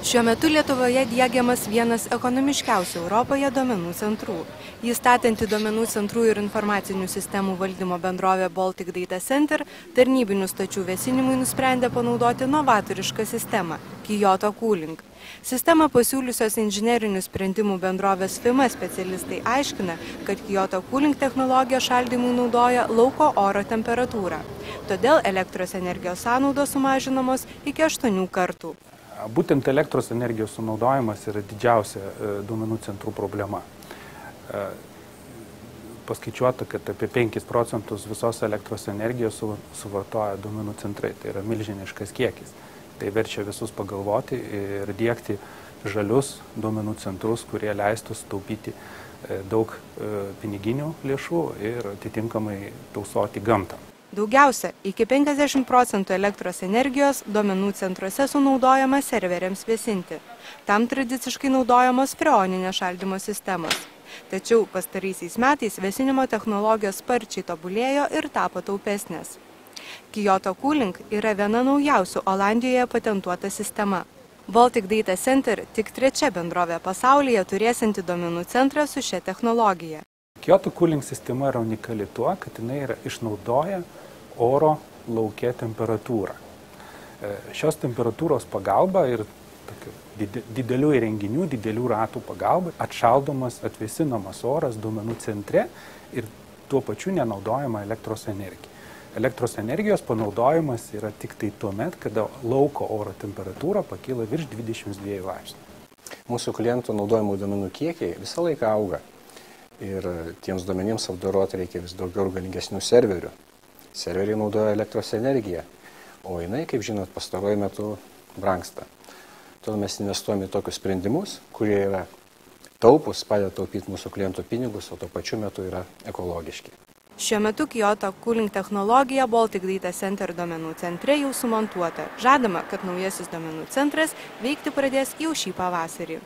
Šiuo metu Lietuvoje diegiamas vienas ekonomiškiausių Europoje duomenų centrų. Jį statanti duomenų centrų ir informacinių sistemų valdymo bendrovė Baltic Data Center tarnybinių stočių vėsinimui nusprendė panaudoti novatorišką sistemą – Kyoto Cooling. Sistemą pasiūliusios inžinerinių sprendimų bendrovės FIMA specialistai aiškina, kad Kyoto Cooling technologija šaldymui naudoja lauko oro temperatūrą. Todėl elektros energijos sąnaudos sumažinamos iki 8 kartų. Būtent elektros energijos sunaudojimas yra didžiausia duomenų centrų problema. Paskaičiuota, kad apie 5% visos elektros energijos suvartoja duomenų centrai. Tai yra milžiniškas kiekis. Tai verčia visus pagalvoti ir diegti žalius duomenų centrus, kurie leistų sutaupyti daug piniginių lėšų ir atitinkamai tausoti gamtą. Daugiausia, iki 50% elektros energijos duomenų centruose sunaudojama serveriams vėsinti. Tam tradiciškai naudojamos freoninės šaldymo sistemos. Tačiau pastaraisiais metais vėsinimo technologijos sparčiai tobulėjo ir tapo taupesnės. Kyoto Cooling yra viena naujausių Olandijoje patentuota sistema. Baltic Data Center tik 3 bendrovė pasaulyje turėsianti duomenų centrą su šia technologija. Kyoto Cooling sistema yra unikali tuo, kad jinai išnaudoja oro lauke temperatūrą. Šios temperatūros pagalba ir didelių įrenginių, didelių ratų pagalba atšaldomas, atvėsinamas oras duomenų centre ir tuo pačiu nenaudojama elektros energija. Elektros energijos panaudojimas yra tik tai tuomet, kada lauko oro temperatūra pakyla virš 22 laipsnių. Mūsų klientų naudojamų duomenų kiekiai visą laiką auga. Ir tiems duomenims apdoroti reikia vis daugiau ir galingesnių serverių. Serveriai naudoja elektros energiją, o jinai, kaip žinot, pastaruoju metu brangsta. Todėl mes investuojame į tokius sprendimus, kurie yra taupus, padeda taupyti mūsų klientų pinigus, o tuo pačiu metu yra ekologiški. Šiuo metu Kyoto Cooling technologija Baltic Data Center duomenų centre jau sumontuota. Žadama, kad naujasis duomenų centras veikti pradės jau šį pavasarį.